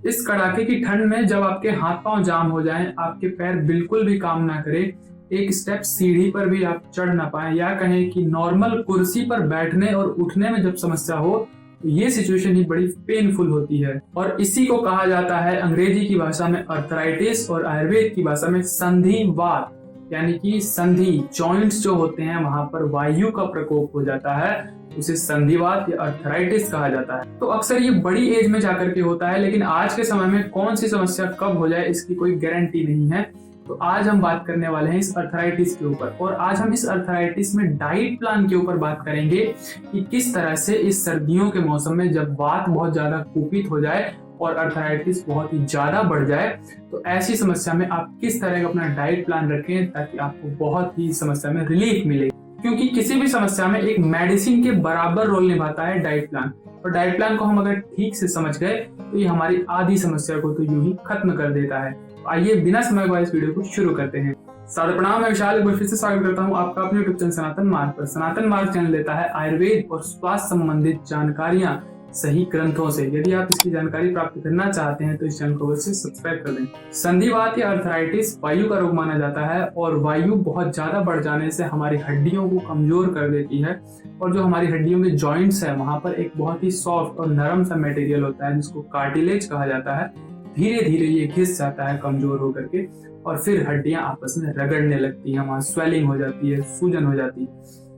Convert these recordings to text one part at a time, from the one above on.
इस कड़ाके की ठंड में जब आपके हाथ पांव जाम हो जाएं, आपके पैर बिल्कुल भी काम ना करें, एक स्टेप सीढ़ी पर भी आप चढ़ ना पाए, या कहें कि नॉर्मल कुर्सी पर बैठने और उठने में जब समस्या हो, तो ये सिचुएशन ही बड़ी पेनफुल होती है। और इसी को कहा जाता है अंग्रेजी की भाषा में अर्थराइटिस और आयुर्वेद की भाषा में संधिवात। यानी कि संधि जॉइंट्स जो होते हैं वहां पर वायु का प्रकोप हो जाता है, उसे संधिवात या अर्थराइटिस कहा जाता है। तो अक्सर ये बड़ी एज में जाकर के होता है, लेकिन आज के समय में कौन सी समस्या कब हो जाए इसकी कोई गारंटी नहीं है। तो आज हम बात करने वाले हैं इस अर्थराइटिस के ऊपर, और आज हम इस अर्थराइटिस में डाइट प्लान के ऊपर बात करेंगे कि किस तरह से इस सर्दियों के मौसम में जब वात बहुत ज्यादा कुपित हो जाए और अर्थराइटिस बहुत ही ज्यादा बढ़ जाए, तो ऐसी समस्या में आप किस तरह का अपना डाइट प्लान रखें ताकि आपको बहुत ही समस्या में रिलीफ मिले। क्योंकि किसी भी समस्या में एक मेडिसिन के बराबर रोल निभाता है डाइट प्लान, और डाइट प्लान को हम अगर ठीक से समझ गए तो ये हमारी आधी समस्या को तो यूं ही खत्म कर देता है। तो आइए बिना समय गवाए इस वीडियो को शुरू करते हैं। सादर प्रणाम, मैं विशाल, एक बार फिर से स्वागत करता हूं आपका अपने यूट्यूब चैनल सनातन मार्ग पर। सनातन मार्ग चैनल देता है आयुर्वेद और स्वास्थ्य संबंधित जानकारियां सही ग्रंथों से। यदि आप इसकी जानकारी प्राप्त करना चाहते हैं तो इस चैनल को अवश्य सब्सक्राइब कर दें। संधिवात या अर्थराइटिस वायु का रोग माना जाता है, और वायु बहुत ज्यादा बढ़ जाने से हमारी हड्डियों को कमजोर कर देती है, और जो हमारी हड्डियों के जॉइंट्स है वहां पर एक बहुत ही सॉफ्ट और नरम सा मटेरियल होता है जिसको कार्टिलेज कहा जाता है। धीरे धीरे ये घिस जाता है कमजोर होकर के, और फिर हड्डियां आपस में रगड़ने लगती हैं, वहां स्वेलिंग हो जाती है, सूजन हो जाती है,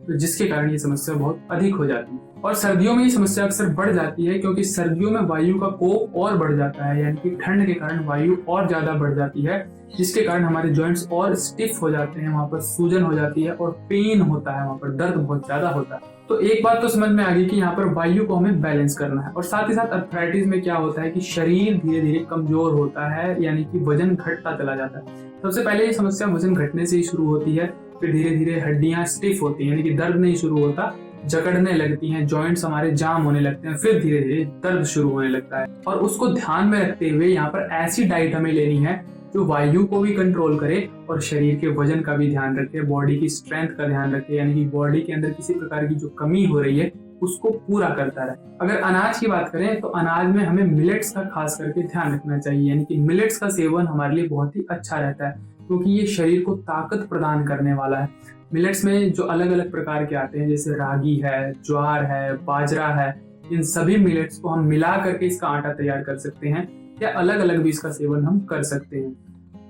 तो जिसके कारण ये समस्या बहुत अधिक हो जाती है। और सर्दियों में ये समस्या अक्सर बढ़ जाती है, क्योंकि सर्दियों में वायु का कोप और बढ़ जाता है, यानी कि ठंड के कारण वायु और ज्यादा बढ़ जाती है, जिसके कारण हमारे जॉइंट्स और स्टिफ हो जाते हैं, वहां पर सूजन हो जाती है और पेन होता है, वहां पर दर्द बहुत ज्यादा होता है। तो एक बात तो समझ में आ गई कि यहाँ पर वायु को हमें बैलेंस करना है। और साथ ही साथ अर्थराइटिस में क्या होता है कि शरीर धीरे धीरे कमजोर होता है, यानी कि वजन घटता चला जाता है। सबसे पहले ये समस्या वजन घटने से ही शुरू होती है, फिर धीरे धीरे हड्डियां स्टिफ होती हैं, यानी कि दर्द नहीं शुरू होता, जकड़ने लगती हैं, जॉइंट्स हमारे जाम होने लगते हैं, फिर धीरे धीरे दर्द शुरू होने लगता है। और उसको ध्यान में रखते हुए यहाँ पर ऐसी डाइट हमें लेनी है जो वायु को भी कंट्रोल करे और शरीर के वजन का भी ध्यान रखे, बॉडी की स्ट्रेंथ का ध्यान रखे, यानी कि बॉडी के अंदर किसी प्रकार की जो कमी हो रही है उसको पूरा करता रहे। अगर अनाज की बात करें तो अनाज में हमें मिलेट्स का खास करके ध्यान रखना चाहिए, यानी कि मिलेट्स का सेवन हमारे लिए बहुत ही अच्छा रहता है, क्योंकि ये शरीर को ताकत प्रदान करने वाला है। मिलेट्स में जो अलग अलग प्रकार के आते हैं, जैसे रागी है, ज्वार है, बाजरा है, इन सभी मिलेट्स को हम मिला करके इसका आटा तैयार कर सकते हैं, या अलग अलग भी इसका सेवन हम कर सकते हैं।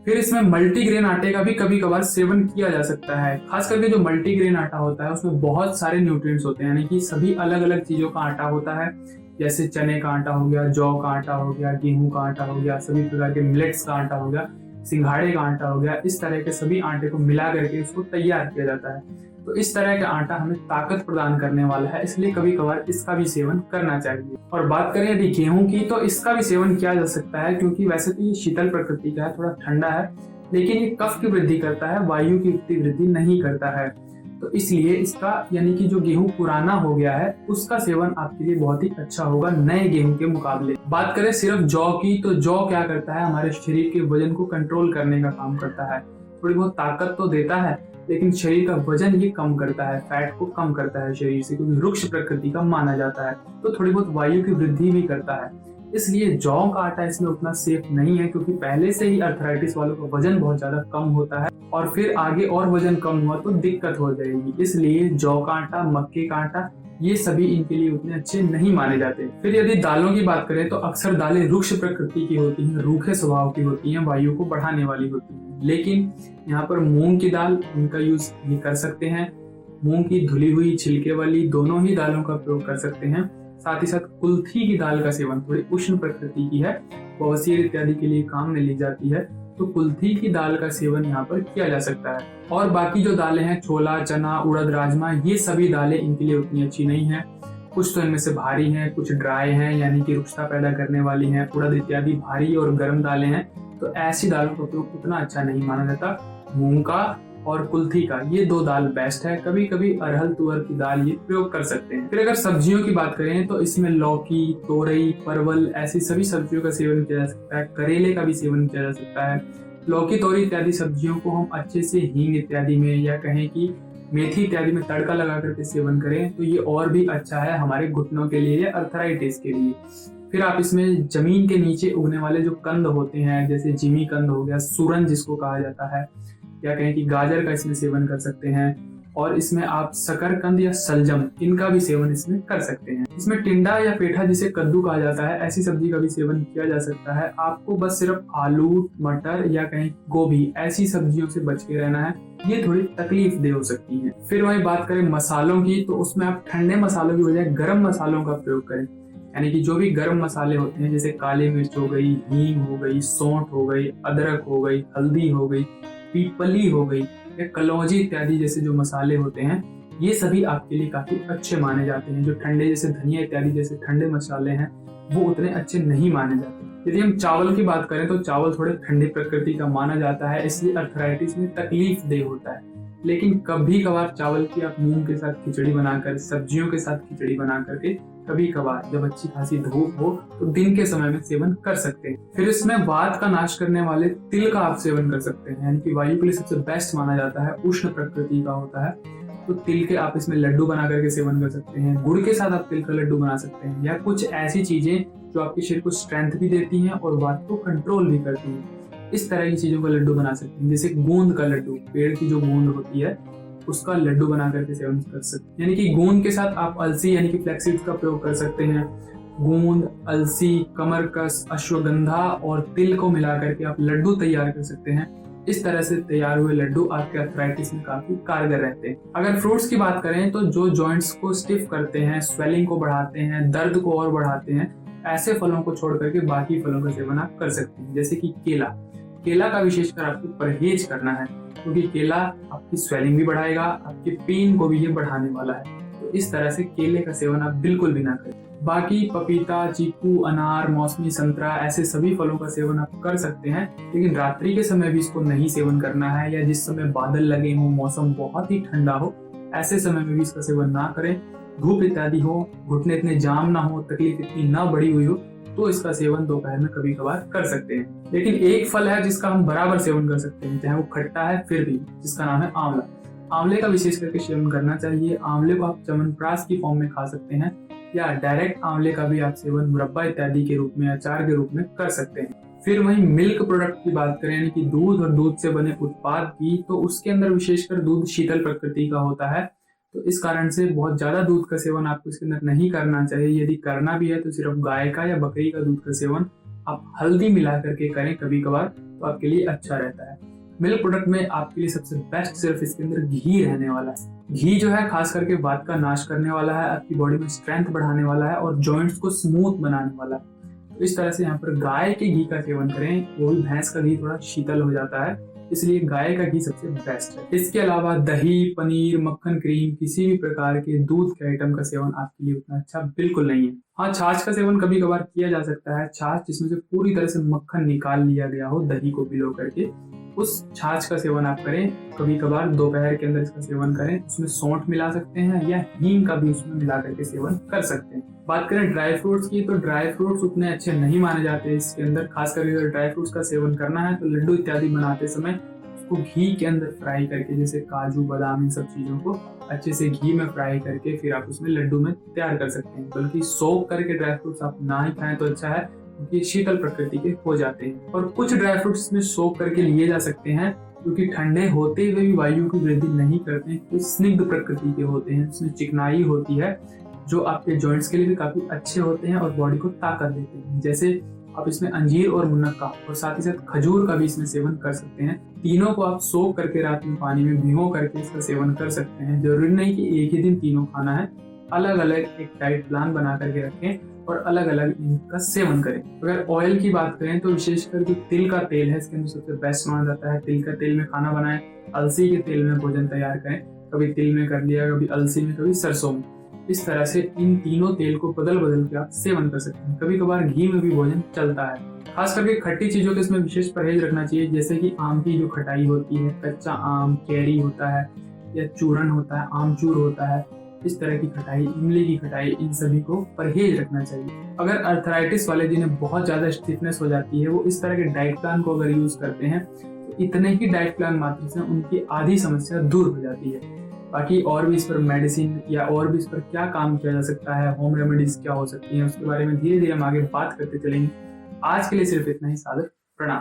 फिर इसमें मल्टीग्रेन आटे का भी कभी कभार सेवन किया जा सकता है। खास करके जो मल्टीग्रेन आटा होता है उसमें बहुत सारे न्यूट्रिएंट्स होते हैं, यानी कि सभी अलग अलग चीजों का आटा होता है, जैसे चने का आटा हो गया, जौ का आटा हो गया, गेहूं का आटा हो गया, सभी प्रकार के मिलेट्स का आटा हो गया, सिंघाड़े का आटा हो गया। इस तरह के सभी आटे को मिला करके उसको तैयार किया जाता है। तो इस तरह का आटा हमें ताकत प्रदान करने वाला है, इसलिए कभी कभार इसका भी सेवन करना चाहिए। और बात करें यदि गेहूं की, तो इसका भी सेवन किया जा सकता है, क्योंकि वैसे तो ये शीतल प्रकृति का है, थोड़ा ठंडा है, लेकिन ये कफ की वृद्धि करता है, वायु की उतनी वृद्धि नहीं करता है। तो इसलिए इसका, यानी कि जो गेहूं पुराना हो गया है उसका सेवन आपके लिए बहुत ही अच्छा होगा नए गेहूं के मुकाबले। बात करें सिर्फ जौ की, तो जौ क्या करता है, हमारे शरीर के वजन को कंट्रोल करने का काम करता है। थोड़ी बहुत ताकत तो देता है, लेकिन शरीर का वजन ये कम करता है, फैट को कम करता है शरीर से, क्योंकि वृक्ष प्रकृति का माना जाता है। तो थोड़ी बहुत वायु की वृद्धि भी करता है, इसलिए जौ का आटा इसमें उतना सेफ नहीं है, क्योंकि पहले से ही अर्थराइटिस वालों का वजन बहुत ज्यादा कम होता है, और फिर आगे और वजन कम हुआ तो दिक्कत हो जाएगी। इसलिए जौ का आटा, मक्के का आटा, ये सभी इनके लिए उतने अच्छे नहीं माने जाते। फिर यदि दालों की बात करें तो अक्सर दालें रुक्ष प्रकृति की होती हैं, रूखे स्वभाव की होती हैं, वायु को बढ़ाने वाली होती हैं। लेकिन यहाँ पर मूंग की दाल, इनका यूज भी कर सकते हैं। मूंग की धुली हुई छिलके वाली दोनों ही दालों का प्रयोग कर सकते हैं। साथ ही साथ कुल्थी की दाल का सेवन, थोड़ी उष्ण प्रकृति की है, बवासीर इत्यादि के लिए काम में ली जाती है, तो कुल्थी की दाल का सेवन यहाँ पर किया जा सकता है। और बाकी जो दालें हैं, छोला, चना, उड़द, राजमा, ये सभी दालें इनके लिए उतनी अच्छी नहीं है। कुछ तो इनमें से भारी हैं, कुछ ड्राई हैं, यानी कि रुक्षता पैदा करने वाली हैं। उड़द इत्यादि भारी और गर्म दालें हैं, तो ऐसी दालों का उपयोग उतना अच्छा नहीं माना जाता। मूंग का और कुल्थी का, ये दो दाल बेस्ट है। कभी कभी अरहल, तुअर की दाल ये प्रयोग कर सकते हैं। फिर अगर सब्जियों की बात करें तो इसमें लौकी, तोरई, परवल, ऐसी सभी सब्जियों का सेवन किया जा सकता है। करेले का भी सेवन किया जा सकता है। लौकी, तोरई इत्यादि सब्जियों को हम अच्छे से हींग इत्यादि में, या कहें कि मेथी इत्यादि में तड़का लगा करके सेवन करें तो ये और भी अच्छा है हमारे घुटनों के लिए या अर्थराइटिस के लिए। फिर आप इसमें जमीन के नीचे उगने वाले जो कंद होते हैं, जैसे जिमी कंद हो गया, सूरन जिसको कहा जाता है, या कहें कि गाजर का इसमें सेवन कर सकते हैं। और इसमें आप शकरकंद या शलजम, इनका भी सेवन इसमें कर सकते हैं। इसमें टिंडा या पेठा जिसे कद्दू कहा जाता है, ऐसी सब्जी का भी सेवन किया जा सकता है। आपको बस सिर्फ आलू, मटर या कहीं गोभी, ऐसी सब्जियों से बच के रहना है, ये थोड़ी तकलीफ दे हो सकती है। फिर वही बात करें मसालों की, तो उसमें आप ठंडे मसालों की बजाय गर्म मसालों का प्रयोग करें। यानी कि जो भी गर्म मसाले होते हैं, जैसे काली मिर्च हो गई, हींग हो गई, सौंठ हो गई, अदरक हो गई, हल्दी हो गई, पीपली हो गई या कलौंजी इत्यादि जैसे जो मसाले होते हैं, ये सभी आपके लिए काफी अच्छे माने जाते हैं। जो ठंडे जैसे धनिया इत्यादि जैसे ठंडे मसाले हैं, वो उतने अच्छे नहीं माने जाते। यदि हम चावल की बात करें तो चावल थोड़े ठंडी प्रकृति का माना जाता है, इसलिए अर्थराइटिस में तकलीफ दे होता है। लेकिन कभी कभार चावल की आप मूंग के साथ खिचड़ी बनाकर, सब्जियों के साथ खिचड़ी बना करके कभी कभार जब अच्छी खासी धूप हो तो दिन के समय में सेवन कर सकते हैं। फिर इसमें वात का नाश करने वाले तिल का आप सेवन कर सकते हैं, यानी कि वायु के लिए सबसे बेस्ट माना जाता है, उष्ण प्रकृति का होता है। तो तिल के आप इसमें लड्डू बना करके सेवन कर सकते हैं। गुड़ के साथ आप तिल का लड्डू बना सकते हैं, या कुछ ऐसी चीजें जो आपके शरीर को स्ट्रेंथ भी देती हैं और वात को कंट्रोल भी करती हैं, इस तरह की चीजों का लड्डू बना सकते हैं। जैसे गोंद का लड्डू, पेड़ की जो गोंद होती है उसका लड्डू बना करके सेवन कर सकते हैं। यानी कि गोंद के साथ आप अलसी यानी कि फ्लैक्स सीड्स का प्रयोग कर सकते हैं। गोंद, अलसी, कमरकस, अश्वगंधा और तिल को मिला करके आप लड्डू तैयार कर सकते हैं। इस तरह से तैयार हुए लड्डू आपके अर्थराइटिस में काफी कारगर रहते हैं। अगर फ्रूट्स की बात करें तो जो जॉइंट्स को स्टिफ करते हैं, स्वेलिंग को बढ़ाते हैं, दर्द को और बढ़ाते हैं, ऐसे फलों को छोड़ करके बाकी फलों का सेवन आप कर सकते हैं। जैसे कि केला का विशेषकर आपको परहेज करना है, क्योंकि केला आपकी स्वेलिंग भी बढ़ाएगा, आपके पेन को भी ये बढ़ाने वाला है। तो इस तरह से केले का सेवन आप बिल्कुल भी ना करें। बाकी पपीता, चीकू, अनार, मौसमी संतरा, ऐसे सभी फलों का सेवन आप कर सकते हैं, लेकिन रात्रि के समय भी इसको नहीं सेवन करना है, या जिस समय बादल लगे हों, मौसम बहुत ही ठंडा हो, ऐसे समय में भी इसका सेवन ना करें। धूप इत्यादि हो, घुटने इतने जाम ना हो, तकलीफ इतनी ना बड़ी हुई हो, तो इसका सेवन दोपहर में कभी कभार कर सकते हैं। लेकिन एक फल है जिसका हम बराबर सेवन कर सकते हैं, चाहे वो खट्टा है फिर भी, जिसका नाम है आंवला। आंवले का विशेष करके सेवन करना चाहिए। आंवले को आप च्यवनप्राश की फॉर्म में खा सकते हैं, या डायरेक्ट आंवले का भी आप सेवन मुरब्बा इत्यादि के रूप में, अचार के रूप में कर सकते हैं। फिर वहीं मिल्क प्रोडक्ट की बात करें, यानी कि दूध और दूध से बने उत्पाद की, तो उसके अंदर विशेषकर दूध शीतल प्रकृति का होता है, तो इस कारण से बहुत ज्यादा दूध का सेवन आपको इसके अंदर नहीं करना चाहिए। यदि करना भी है तो सिर्फ गाय का या बकरी का दूध का सेवन आप हल्दी मिला करके करें कभी कभार, तो आपके लिए अच्छा रहता है। मिल्क प्रोडक्ट में आपके लिए सबसे बेस्ट सिर्फ इसके अंदर घी रहने वाला है। घी जो है खास करके वात का नाश करने वाला है, आपकी बॉडी में स्ट्रेंथ बढ़ाने वाला है और जॉइंट्स को स्मूथ बनाने वाला है। तो इस तरह से यहाँ पर गाय के घी का सेवन करें, वो भी भैंस का घी थोड़ा शीतल हो जाता है, इसलिए गाय का घी सबसे बेस्ट है। इसके अलावा दही, पनीर, मक्खन, क्रीम, किसी भी प्रकार के दूध के आइटम का सेवन आपके लिए उतना अच्छा बिल्कुल नहीं है। हाँ, छाछ का सेवन कभी कभार किया जा सकता है। छाछ जिसमें से पूरी तरह से मक्खन निकाल लिया गया हो दही को भिगो करके, उस छाछ का सेवन आप करें। कभी कभार दोपहर के अंदर इसका सेवन करें। उसमें सौंठ मिला सकते हैं या हींग का भी उसमें मिला करके सेवन कर सकते हैं। बात करें ड्राई फ्रूट्स की, तो ड्राई फ्रूट्स उतने अच्छे नहीं माने जाते इसके अंदर। खास करके अगर ड्राई फ्रूट्स का सेवन करना है तो लड्डू इत्यादि बनाते समय उसको घी के अंदर फ्राई करके, जैसे काजू, बादाम, इन सब चीजों को अच्छे से घी में फ्राई करके फिर आप उसमें लड्डू में तैयार कर सकते हैं। बल्कि सोक करके ड्राई फ्रूट्स आप ना ही खाएं तो अच्छा है, क्योंकि शीतल प्रकृति के हो जाते हैं। और कुछ ड्राई फ्रूट्स में सोक करके लिए जा सकते हैं, क्योंकि ठंडे होते हुए भी वायु की वृद्धि नहीं करते हैं। कुछ स्निग्ध प्रकृति के होते हैं, उसमें चिकनाई होती है, जो आपके जॉइंट्स के लिए भी काफी अच्छे होते हैं और बॉडी को ताकत देते हैं। जैसे आप इसमें अंजीर और मुनक्का और साथ ही साथ खजूर का भी इसमें सेवन कर सकते हैं। तीनों को आप सोक करके रात में पानी में भिगो करके इसका सेवन कर सकते हैं। जरूरी नहीं कि एक ही दिन तीनों खाना है, अलग अलग एक डाइट प्लान बना करके रखें और अलग अलग इनका सेवन करें। अगर ऑयल की बात करें तो विशेषकर जो तिल का तेल है इसके अंदर सबसे बेस्ट माना जाता है। तिल का तेल में खाना बनाएं, अलसी के तेल में भोजन तैयार करें। कभी तिल में कर लिया, कभी अलसी में, कभी सरसों में। इस तरह से इन तीनों तेल को बदल बदल के आप सेवन कर सकते हैं। कभी कभार घी में भी भोजन चलता है। खास करके खट्टी चीजों के इसमें विशेष परहेज रखना चाहिए, जैसे कि आम की जो खटाई होती है, कच्चा आम, कैरी होता है या चूरन होता है, आमचूर होता है, इस तरह की खटाई, इमली की खटाई, इन सभी को परहेज रखना चाहिए। अगर अर्थराइटिस वाले जिन्हें बहुत ज्यादा स्टिफनेस हो जाती है, वो इस तरह के डाइट प्लान को अगर यूज करते हैं तो इतने ही डाइट प्लान मात्र से उनकी आधी समस्या दूर हो जाती है। बाकी और भी इस पर मेडिसिन या और भी इस पर क्या काम किया जा सकता है, होम रेमेडीज क्या हो सकती हैं, उसके बारे में धीरे धीरे हम आगे बात करते चलेंगे। आज के लिए सिर्फ इतना ही। सादर प्रणाम।